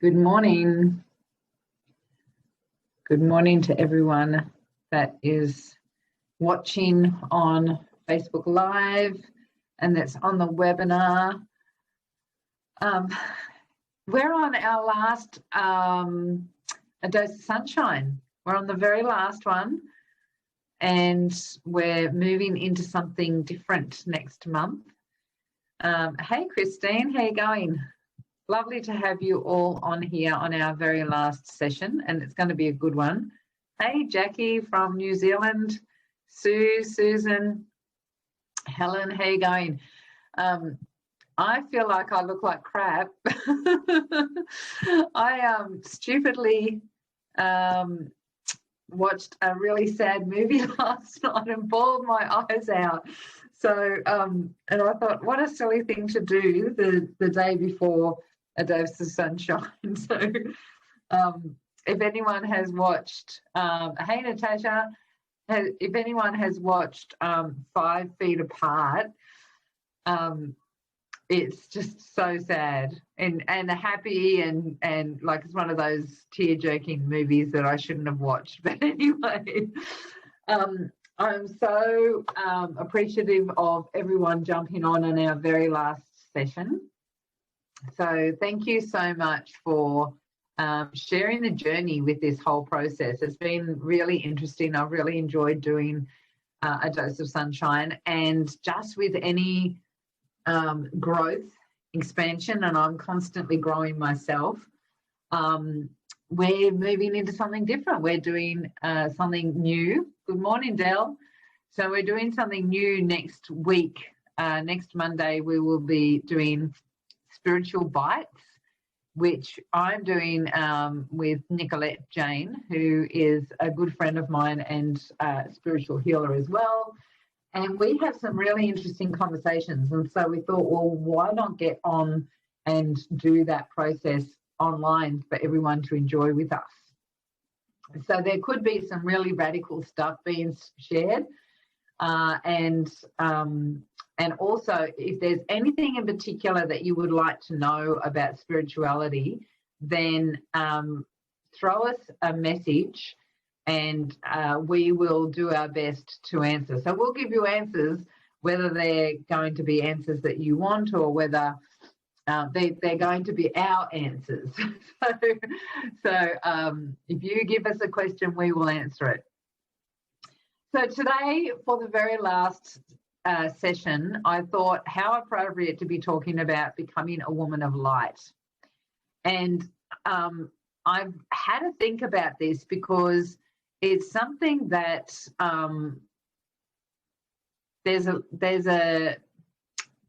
Good morning. Good morning to everyone that is watching on Facebook Live and that's on the webinar. We're on our last A Dose of Sunshine. We're on the very last one, and we're moving into something different next month. Hey, Christine, how you going? Lovely to have you all on here on our very last session, and it's going to be a good one. Hey, Jackie from New Zealand, Sue, Susan, Helen, how you going? I feel like I look like crap. I stupidly watched a really sad movie last night and bawled my eyes out. So, and I thought, what a silly thing to do the day before A Dose of Sunshine. So if anyone has watched, hey Natasha, if anyone has watched 5 Feet Apart, it's just so sad and happy and like it's one of those tear-jerking movies that I shouldn't have watched. But anyway, I'm so appreciative of everyone jumping on our very last session. So thank you so much for sharing the journey with this whole process. It's been really interesting. I've really enjoyed doing A Dose of Sunshine, and just with any growth, expansion, and I'm constantly growing myself, we're moving into something different. We're doing something new. Good morning, Del. So we're doing something new next week. Next Monday, we will be doing Spiritual Bites, which I'm doing with Nicolette Jane, who is a good friend of mine and spiritual healer as well. And we have some really interesting conversations. And so we thought, well, why not get on and do that process online for everyone to enjoy with us? So there could be some really radical stuff being shared. And also, if there's anything in particular that you would like to know about spirituality, then throw us a message and we will do our best to answer. So we'll give you answers, whether they're going to be answers that you want or whether they're going to be our answers. So if you give us a question, we will answer it. So today, for the very last session, I thought how appropriate to be talking about becoming a woman of light. And I've had to think about this because it's something that there's a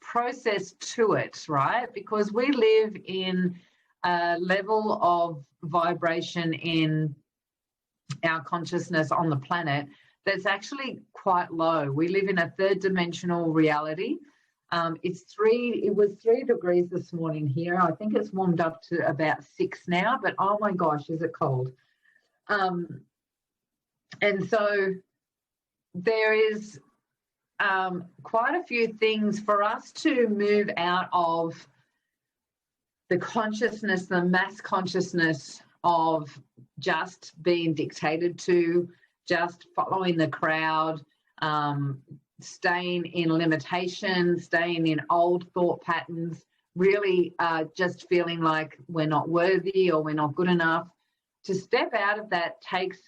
process to it, right? Because we live in a level of vibration in our consciousness on the planet that's actually quite low. We live in a third dimensional reality. It was 3 degrees this morning here. I think it's warmed up to about 6 now, but oh my gosh, is it cold. And so there is quite a few things for us to move out of the consciousness, the mass consciousness of just being dictated to, just following the crowd, staying in limitation, staying in old thought patterns, really just feeling like we're not worthy or we're not good enough. To step out of that takes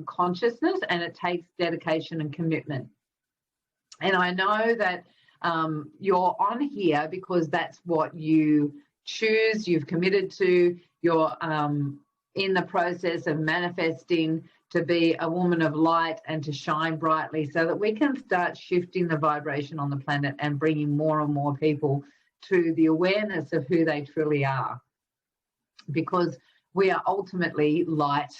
consciousness, and it takes dedication and commitment. And I know that you're on here because that's what you choose, you've committed to, you're in the process of manifesting to be a woman of light and to shine brightly so that we can start shifting the vibration on the planet and bringing more and more people to the awareness of who they truly are. Because we are ultimately light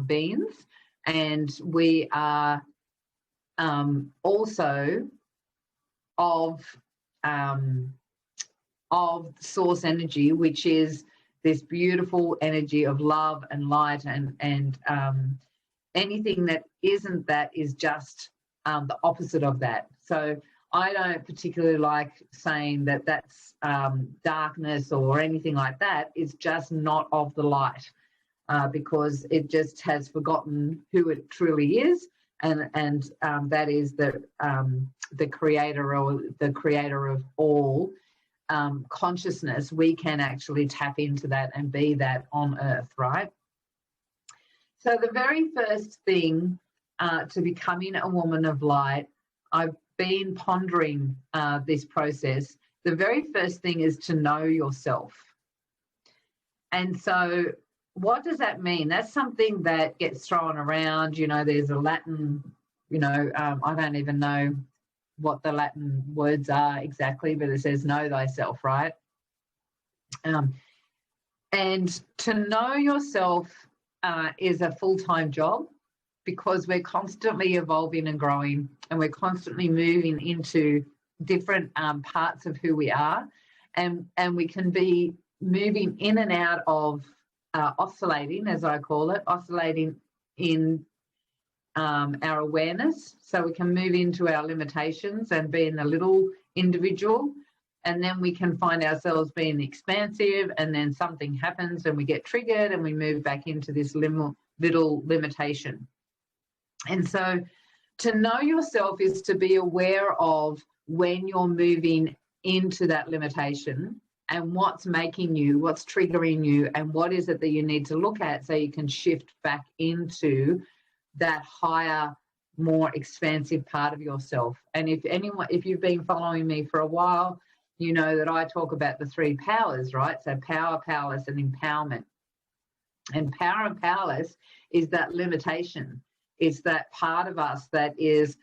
beings, and we are also of source energy, which is this beautiful energy of love and light, and anything that isn't that is just the opposite of that. So I don't particularly like saying that that's darkness or anything like that. It's just not of the light, because it just has forgotten who it truly is, and that is the creator, or the creator of all consciousness. We can actually tap into that and be that on earth, right? So the very first thing to becoming a woman of light, I've been pondering this process. The very first thing is to know yourself. And so what does that mean? That's something that gets thrown around. You know, there's a Latin, I don't even know what the Latin words are exactly, but it says know thyself, right? And to know yourself is a full-time job, because we're constantly evolving and growing, and we're constantly moving into different parts of who we are, and we can be moving in and out of oscillating, as I call it, oscillating in our awareness. So we can move into our limitations and being a little individual, and then we can find ourselves being expansive, and then something happens and we get triggered and we move back into this little limitation. And so to know yourself is to be aware of when you're moving into that limitation, and what's making you, what's triggering you, and what is it that you need to look at so you can shift back into that higher, more expansive part of yourself. And if you've been following me for a while, you know that I talk about the three powers, right? So power, powerless, and empowerment. And power and powerless is that limitation. It's that part of us that is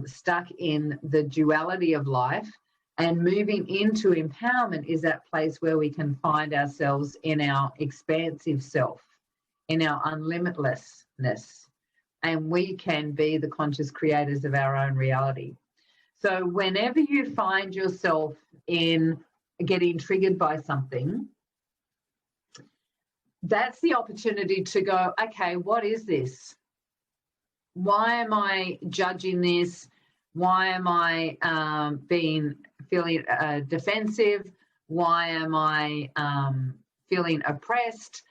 stuck in the duality of life. And moving into empowerment is that place where we can find ourselves in our expansive self, in our unlimitlessness. And we can be the conscious creators of our own reality. So whenever you find yourself in getting triggered by something, that's the opportunity to go, okay, what is this? Why am I judging this? Why am I feeling defensive? Why am I feeling oppressed?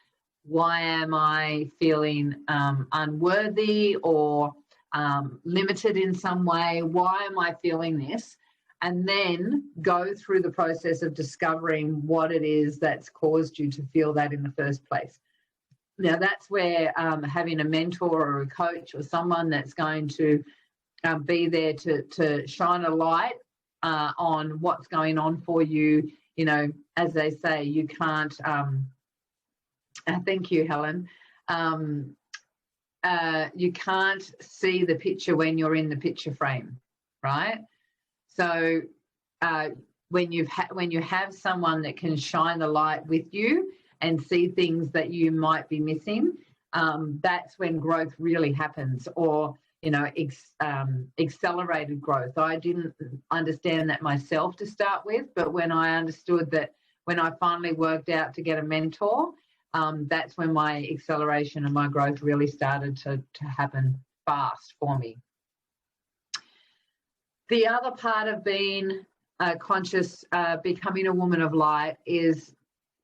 Why am I feeling unworthy or limited in some way? Why am I feeling this? And then go through the process of discovering what it is that's caused you to feel that in the first place. Now, that's where having a mentor or a coach or someone that's going to be there to shine a light on what's going on for you. You know, as they say, you can't, thank you, Helen, you can't see the picture when you're in the picture frame, right? So when you have someone that can shine the light with you and see things that you might be missing, that's when growth really happens, or, you know, accelerated growth. I didn't understand that myself to start with, but when I understood that, when I finally worked out to get a mentor, that's when my acceleration and my growth really started to happen fast for me. The other part of being conscious, becoming a woman of light, is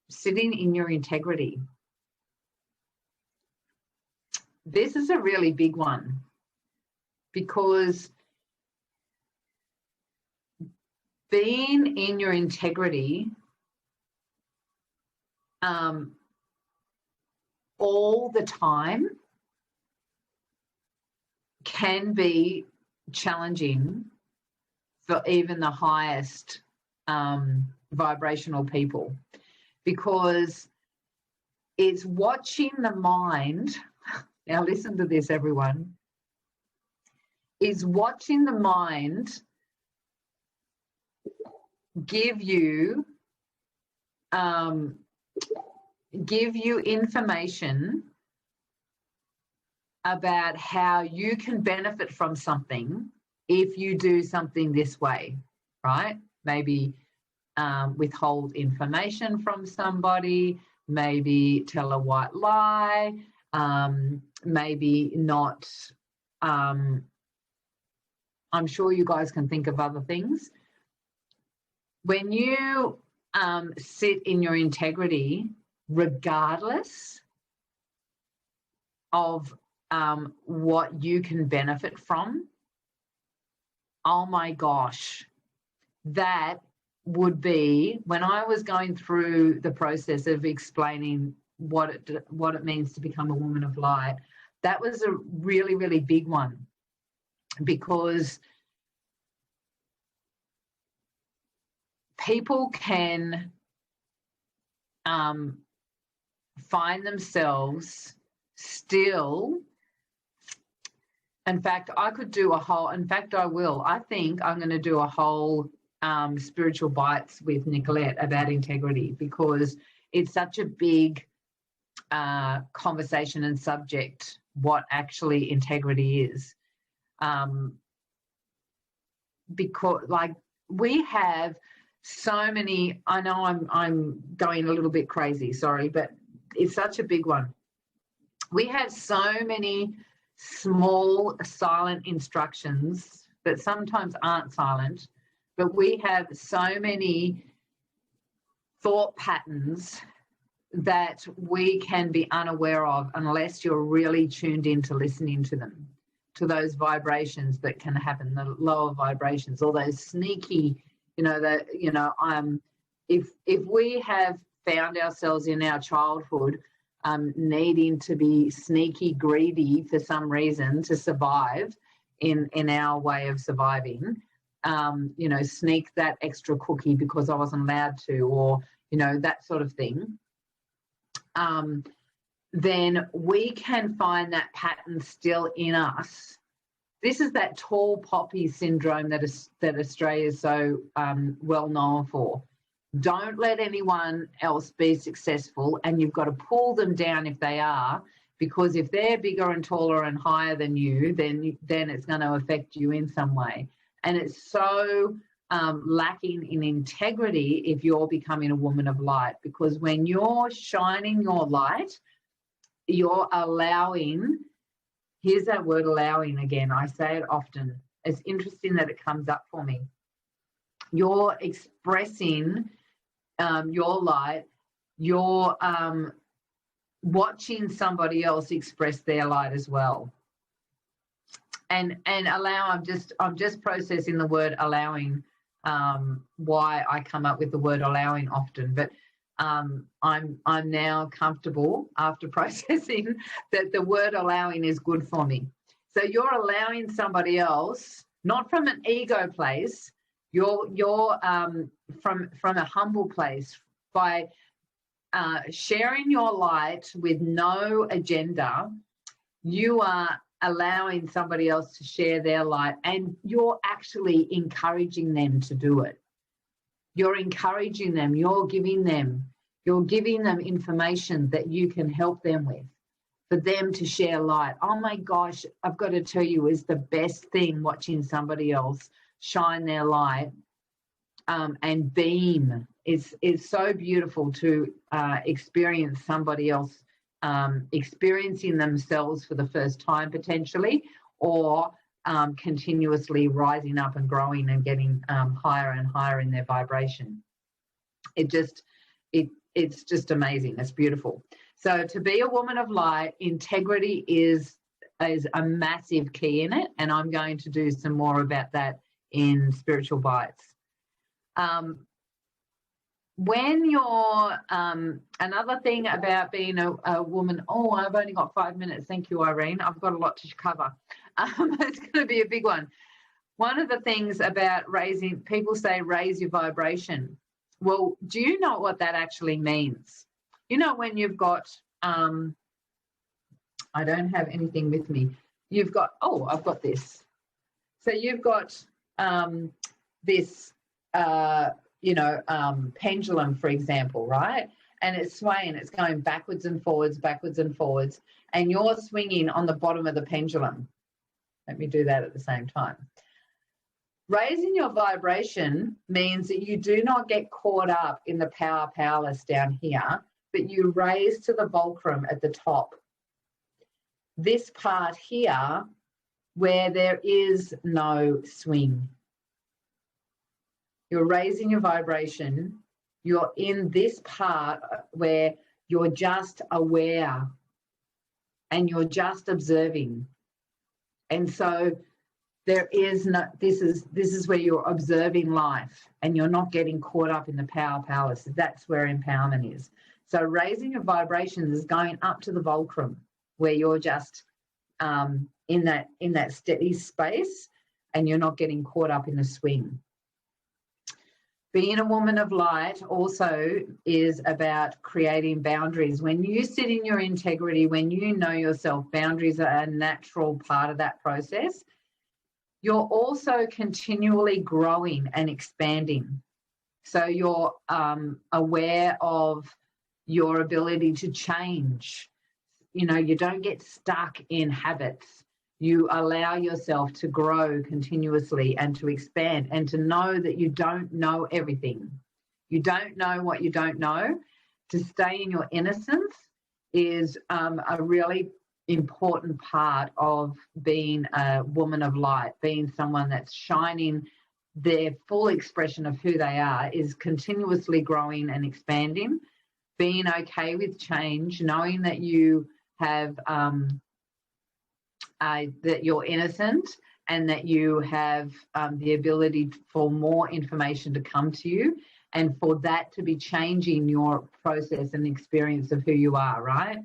sitting in your integrity. This is a really big one, because being in your integrity all the time can be challenging for even the highest vibrational people, because it's watching the mind. Now listen to this, everyone. Is watching the mind give you information about how you can benefit from something if you do something this way, right? Maybe withhold information from somebody, maybe tell a white lie, maybe not, I'm sure you guys can think of other things. When you sit in your integrity, regardless of what you can benefit from, oh my gosh, that would be, when I was going through the process of explaining what it means to become a woman of light, that was a really, really big one, because people can find themselves still. In fact, I could do a whole, in fact, I will. I think I'm going to do a whole Spiritual Bites with Nicolette about integrity, because it's such a big conversation and subject, what actually integrity is. Because, like, we have so many, I know I'm going a little bit crazy, sorry, but it's such a big one. We have so many small silent instructions that sometimes aren't silent, but we have so many thought patterns that we can be unaware of unless you're really tuned into listening to them, to those vibrations that can happen, the lower vibrations, or those sneaky, if we have found ourselves in our childhood needing to be sneaky greedy for some reason to survive in our way of surviving, sneak that extra cookie because I wasn't allowed to, or, that sort of thing, then we can find that pattern still in us. This is that tall poppy syndrome that Australia is so well known for. Don't let anyone else be successful, and you've got to pull them down if they are, because if they're bigger and taller and higher than you, then it's going to affect you in some way. And it's so lacking in integrity if you're becoming a woman of light, because when you're shining your light, you're allowing, here's that word allowing again, I say it often. It's interesting that it comes up for me. You're expressing your light, you're watching somebody else express their light as well. And allow, I'm just processing the word allowing, why I come up with the word allowing often, but I'm now comfortable after processing that the word allowing is good for me. So you're allowing somebody else, not from an ego place, you're from a humble place, by sharing your light with no agenda. You are allowing somebody else to share their light, and you're actually encouraging them to do it. You're encouraging them, you're giving them information that you can help them with, for them to share light. Oh my gosh, I've got to tell you, is the best thing watching somebody else shine their light and beam. It's so beautiful to experience somebody else experiencing themselves for the first time potentially, or continuously rising up and growing and getting higher and higher in their vibration. It's just amazing. It's beautiful. So to be a woman of light, integrity is a massive key in it, and I'm going to do some more about that in Spiritual Bites. When you're another thing about being a woman, I've only got 5 minutes. Thank you, Irene. I've got a lot to cover. It's going to be a big one. One of the things about raising, people say raise your vibration. Well, do you know what that actually means? You know, when you've got, I don't have anything with me. You've got, I've got this. So you've got this, pendulum, for example, right? And it's swaying, it's going backwards and forwards, and you're swinging on the bottom of the pendulum. Let me do that at the same time. Raising your vibration means that you do not get caught up in the powerless down here, but you raise to the fulcrum at the top. This part here where there is no swing. You're raising your vibration. You're in this part where you're just aware and you're just observing. And so there is no, this is where you're observing life and you're not getting caught up in the power palace. That's where empowerment is. So raising your vibrations is going up to the fulcrum where you're just in that steady space and you're not getting caught up in the swing. Being a woman of light also is about creating boundaries. When you sit in your integrity, when you know yourself, boundaries are a natural part of that process. You're also continually growing and expanding. So you're aware of your ability to change. You know, you don't get stuck in habits. You allow yourself to grow continuously and to expand and to know that you don't know everything. You don't know what you don't know. To stay in your innocence is a really important part of being a woman of light, being someone that's shining their full expression of who they are, is continuously growing and expanding, being okay with change, knowing that you have that you're innocent and that you have the ability for more information to come to you and for that to be changing your process and experience of who you are, right?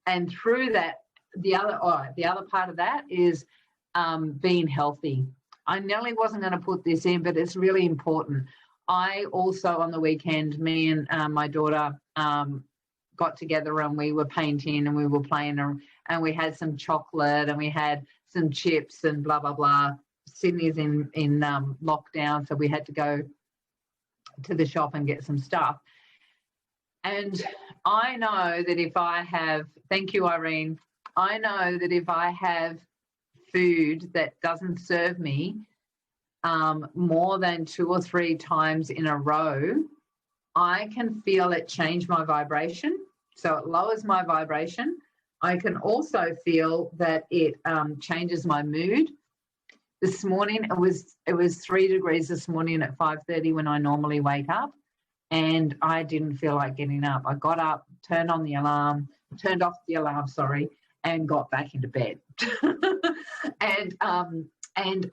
And through that, the other part of that is being healthy. I nearly wasn't going to put this in, but it's really important. I also, on the weekend, me and my daughter got together and we were painting and we were playing and we had some chocolate and we had some chips and blah, blah, blah. Sydney's in lockdown, so we had to go to the shop and get some stuff. And I know that if I have, thank you, Irene, I know that if I have food that doesn't serve me more than 2 or 3 times in a row, I can feel it change my vibration. So it lowers my vibration. I can also feel that it changes my mood. This morning, it was 3 degrees this morning at 5:30 when I normally wake up, and I didn't feel like getting up. I got up, turned off the alarm, and got back into bed. And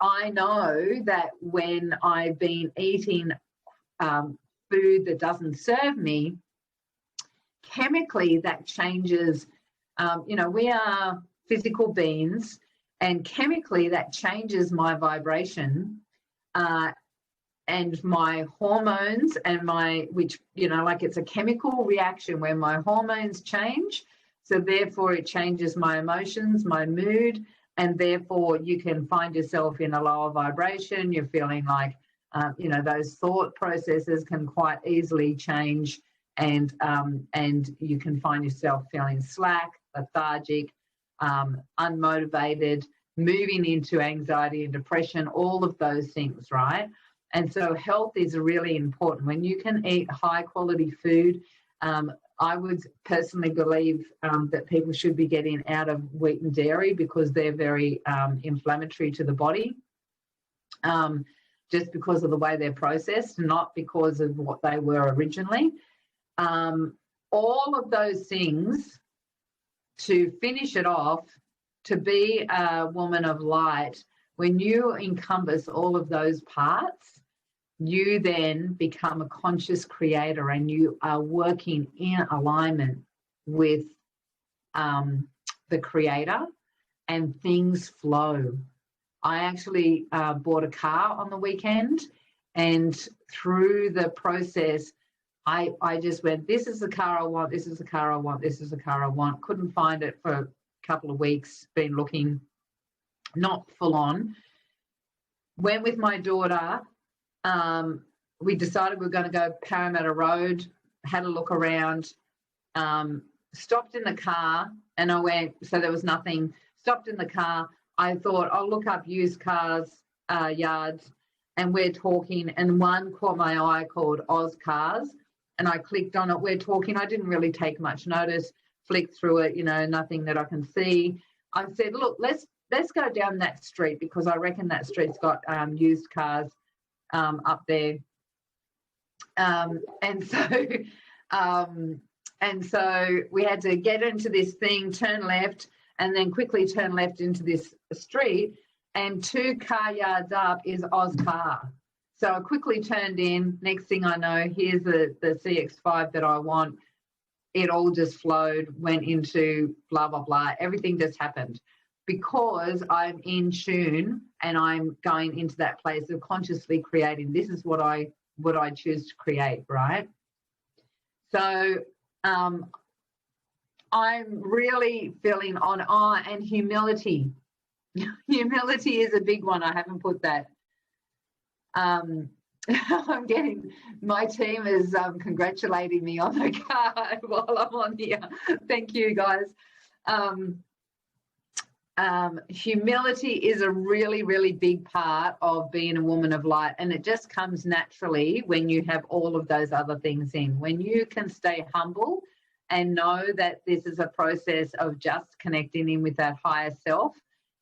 I know that when I've been eating food that doesn't serve me, chemically that changes. We are physical beings, and chemically that changes my vibration and my hormones and it's a chemical reaction where my hormones change. So therefore it changes my emotions, my mood, and therefore you can find yourself in a lower vibration. You're feeling like, those thought processes can quite easily change, and you can find yourself feeling slack, lethargic, unmotivated, moving into anxiety and depression, all of those things, right? And so health is really important. When you can eat high quality food, I would personally believe that people should be getting out of wheat and dairy because they're very inflammatory to the body, just because of the way they're processed, not because of what they were originally. All of those things, to finish it off, to be a woman of light, when you encompass all of those parts, you then become a conscious creator and you are working in alignment with the creator, and things flow. I actually bought a car on the weekend, and through the process, I just went, this is the car I want, this is the car I want, this is the car I want. Couldn't find it for a couple of weeks, been looking, not full on. Went with my daughter. We decided we were going to go Parramatta Road, had a look around, stopped in the car, and I went, so there was nothing, stopped in the car. I thought, I'll look up used cars yards, and we're talking, and one caught my eye called Oz Cars, and I clicked on it. We're talking. I didn't really take much notice, flicked through it, nothing that I can see. I said, look, let's let's go down that street, because I reckon that street's got used cars up there. And so we had to get into this thing, turn left, and then quickly turn left into this street. And 2 car yards up is Ozcar. So I quickly turned in. Next thing I know, here's the CX-5 that I want. It all just flowed, went into blah, blah, blah. Everything just happened because I'm in tune and I'm going into that place of consciously creating. This is what I choose to create, right? So I'm really feeling on awe and humility. Humility is a big one. I haven't put that. I'm getting, my team is congratulating me on the card while I'm on here. Thank you, guys. Humility is a really, really big part of being a woman of light, and it just comes naturally when you have all of those other things in. When you can stay humble and know that this is a process of just connecting in with that higher self,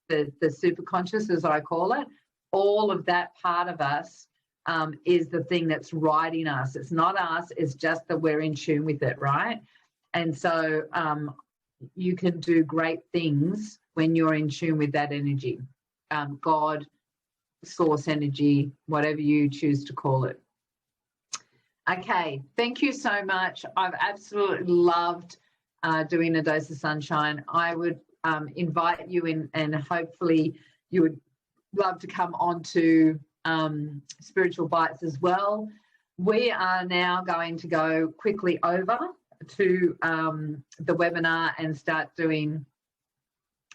the super conscious, as I call it, all of that part of us is the thing that's riding us. It's not us, it's just that we're in tune with it, right? And so you can do great things when you're in tune with that energy, God, source energy, whatever you choose to call it. Okay, thank you so much. I've absolutely loved doing A Dose of Sunshine. I would invite you in, and hopefully you would love to come on to Spiritual Bites as well. We are now going to go quickly over to the webinar and start doing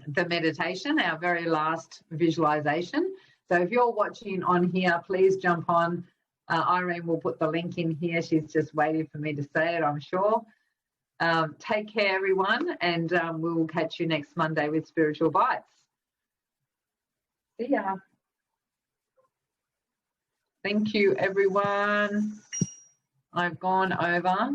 the meditation, our very last visualization. So if you're watching on here, please jump on. Irene will put the link in here. She's just waiting for me to say it, I'm sure. Take care, everyone, and we will catch you next Monday with Spiritual Bites. See ya. Thank you, everyone. I've gone over.